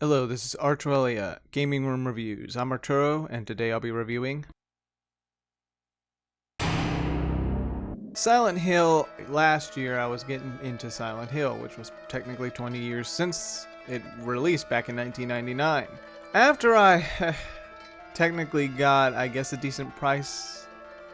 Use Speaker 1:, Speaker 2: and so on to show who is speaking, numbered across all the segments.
Speaker 1: Hello, this is Arturelia, Gaming Room Reviews. I'm Arturo, and today I'll be reviewing Silent Hill. Last year I was getting into Silent Hill, which was technically 20 years since it released back in 1999. After I technically got, I guess, a decent price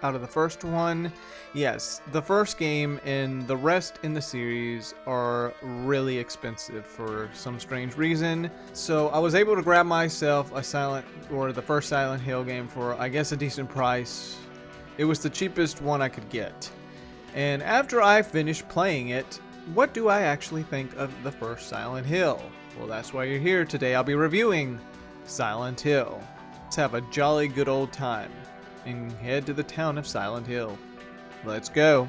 Speaker 1: out of the first one, yes, the first game and the rest in the series are really expensive for some strange reason. So I was able to grab myself the first Silent Hill game for, I guess, a decent price. It was the cheapest one I could get. And after I finished playing it, what do I actually think of the first Silent Hill? Well, that's why you're here today. I'll be reviewing Silent Hill. Let's have a jolly good old time and head to the town of Silent Hill. Let's go.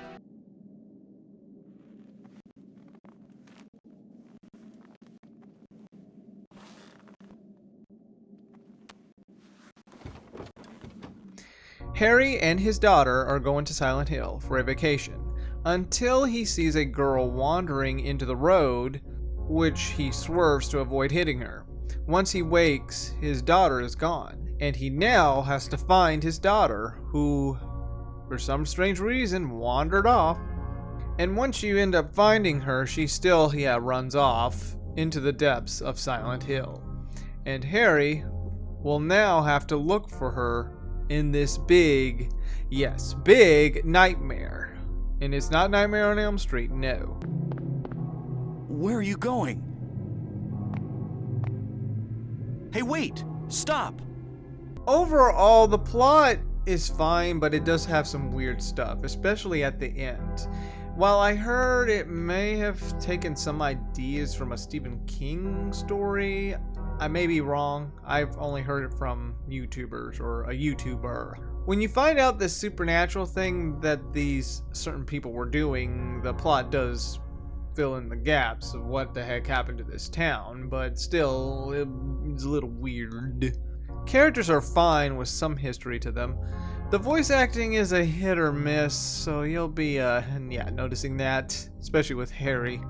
Speaker 1: Harry and his daughter are going to Silent Hill for a vacation until he sees a girl wandering into the road, which he swerves to avoid hitting her. Once he wakes, his daughter is gone, and he now has to find his daughter, who, for some strange reason, wandered off. And once you end up finding her, she still, runs off into the depths of Silent Hill. And Harry will now have to look for her in this big nightmare. And it's not Nightmare on Elm Street, no.
Speaker 2: Where are you going? Hey, wait! Stop!
Speaker 1: Overall, the plot is fine, but it does have some weird stuff, especially at the end. While I heard it may have taken some ideas from a Stephen King story, I may be wrong. I've only heard it from YouTubers or a YouTuber. When you find out this supernatural thing that these certain people were doing, the plot does fill in the gaps of what the heck happened to this town, but still, it's a little weird. Characters are fine with some history to them. The voice acting is a hit or miss, so you'll be noticing that, especially with Harry.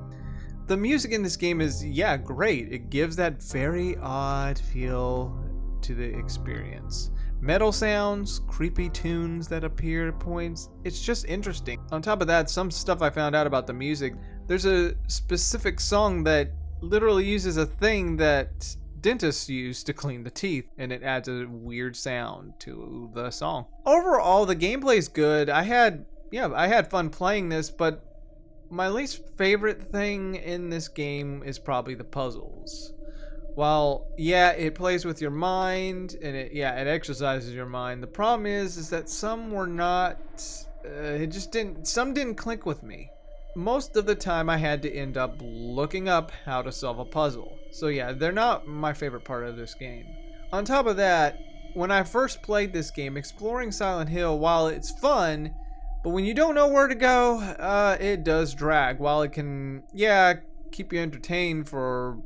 Speaker 1: The music in this game is great. It gives that very odd feel to the experience. Metal sounds, creepy tunes that appear at points. It's just interesting. On top of that, some stuff I found out about the music. There's a specific song that literally uses a thing that dentists use to clean the teeth, and it adds a weird sound to the song. Overall, the gameplay is good. I had fun playing this, but my least favorite thing in this game is probably the puzzles. While it plays with your mind and it exercises your mind, the problem is that some were not. Some didn't click with me. Most of the time I had to end up looking up how to solve a puzzle. So they're not my favorite part of this game. On top of that, when I first played this game, exploring Silent Hill, while it's fun, but when you don't know where to go, it does drag. While it can, keep you entertained for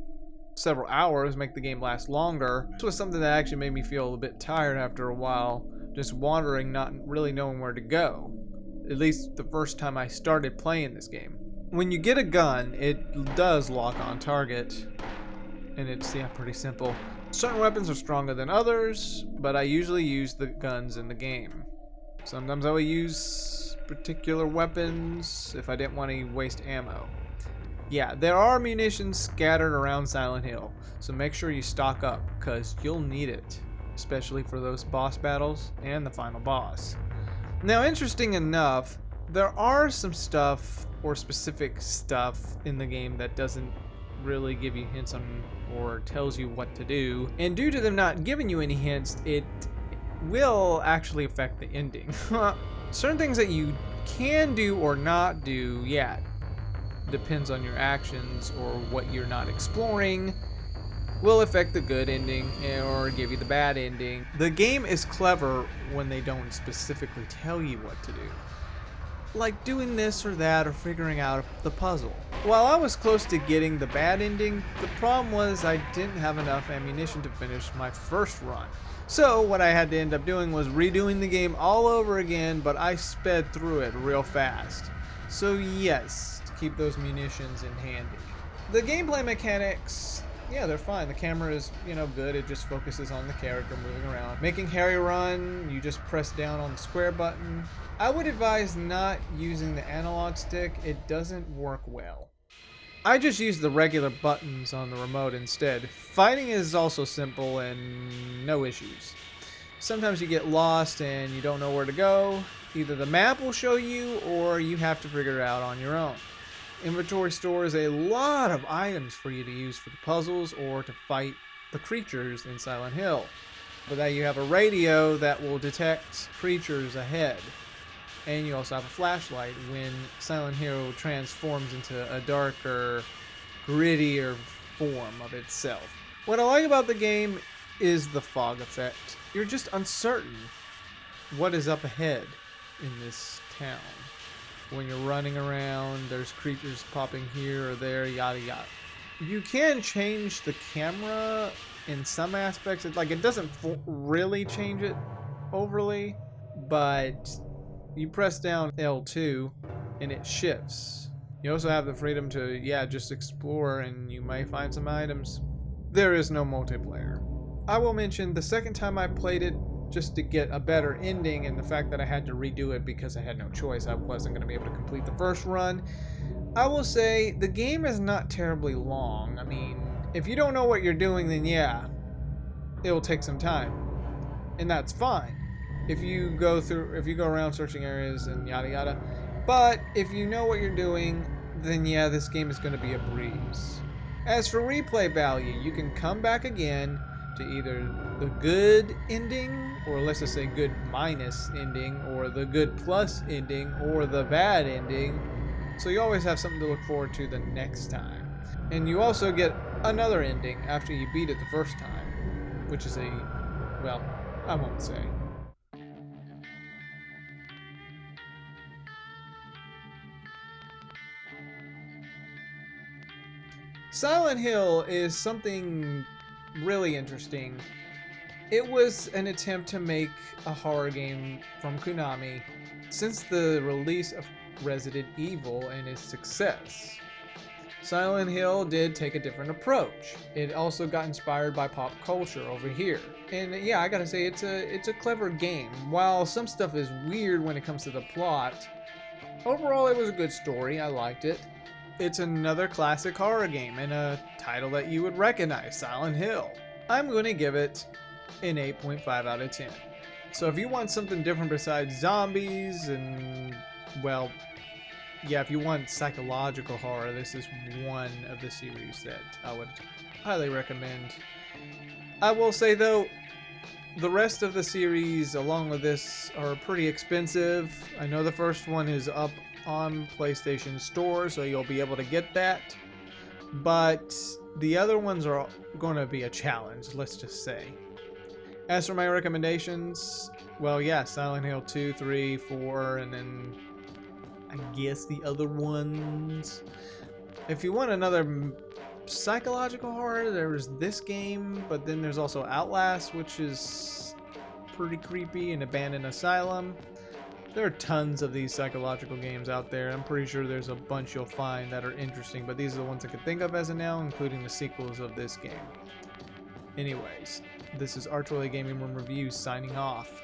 Speaker 1: several hours, make the game last longer, this was something that actually made me feel a bit tired after a while, just wandering, not really knowing where to go. At least the first time I started playing this game. When you get a gun, it does lock on target, and it's pretty simple. Certain weapons are stronger than others, but I usually use the guns in the game. Sometimes I would use particular weapons if I didn't want to waste ammo. There are munitions scattered around Silent Hill, so make sure you stock up, because you'll need it, especially for those boss battles and the final boss. Now, interesting enough, there are some stuff or specific stuff in the game that doesn't really give you hints on or tells you what to do. And due to them not giving you any hints, it will actually affect the ending. Certain things that you can do or not do, depends on your actions or what you're not exploring, will affect the good ending or give you the bad ending. The game is clever when they don't specifically tell you what to do, like doing this or that or figuring out the puzzle. While I was close to getting the bad ending, the problem was I didn't have enough ammunition to finish my first run. So what I had to end up doing was redoing the game all over again, but I sped through it real fast. So yes, to keep those munitions in handy. The gameplay mechanics yeah, they're fine. The camera is, good. It just focuses on the character moving around. Making Harry run, you just press down on the square button. I would advise not using the analog stick. It doesn't work well. I just use the regular buttons on the remote instead. Fighting is also simple and no issues. Sometimes you get lost and you don't know where to go. Either the map will show you or you have to figure it out on your own. Inventory stores a lot of items for you to use for the puzzles or to fight the creatures in Silent Hill. For that you have a radio that will detect creatures ahead. And you also have a flashlight when Silent Hill transforms into a darker, grittier form of itself. What I like about the game is the fog effect. You're just uncertain what is up ahead in this town. When you're running around, there's creatures popping here or there, yada yada. You can change the camera in some aspects. It doesn't really change it overly, but you press down L2 and it shifts. You also have the freedom to, just explore, and you might find some items. There is no multiplayer. I will mention the second time I played it, just to get a better ending, and the fact that I had to redo it because I had no choice. I wasn't going to be able to complete the first run. I will say the game is not terribly long. I mean, if you don't know what you're doing, then it'll take some time, and that's fine. If you go around searching areas and yada yada. But if you know what you're doing, then this game is going to be a breeze. As for replay value, you can come back again to either the good ending, or let's just say good minus ending, or the good plus ending, or the bad ending. So you always have something to look forward to the next time. And you also get another ending after you beat it the first time, which is I won't say. Silent Hill is something really interesting. It was an attempt to make a horror game from Konami since the release of Resident Evil and its success. Silent Hill did take a different approach. It also got inspired by pop culture over here. And I gotta say, it's a clever game. While some stuff is weird when it comes to the plot, overall it was a good story. I liked it. It's another classic horror game and a title that you would recognize, Silent Hill. I'm going to give it an 8.5 out of 10. So if you want something different besides zombies and, if you want psychological horror, this is one of the series that I would highly recommend. I will say though, the rest of the series along with this are pretty expensive. I know the first one is up on PlayStation Store, so you'll be able to get that. But the other ones are going to be a challenge, let's just say. As for my recommendations, Silent Hill 2, 3, 4, and then I guess the other ones. If you want another psychological horror, there's this game, but then there's also Outlast, which is pretty creepy, and Abandoned Asylum. There are tons of these psychological games out there. I'm pretty sure there's a bunch you'll find that are interesting, but these are the ones I can think of as of now, including the sequels of this game. Anyways, this is Arturelia Gaming Room Reviews signing off.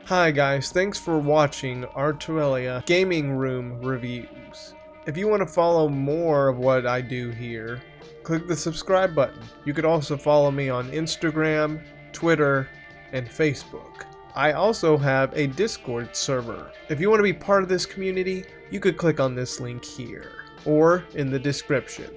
Speaker 1: Hi guys, thanks for watching Arturelia Gaming Room Reviews. If you want to follow more of what I do here, click the subscribe button. You could also follow me on Instagram, Twitter, and Facebook. I also have a Discord server. If you want to be part of this community, you could click on this link here or in the description.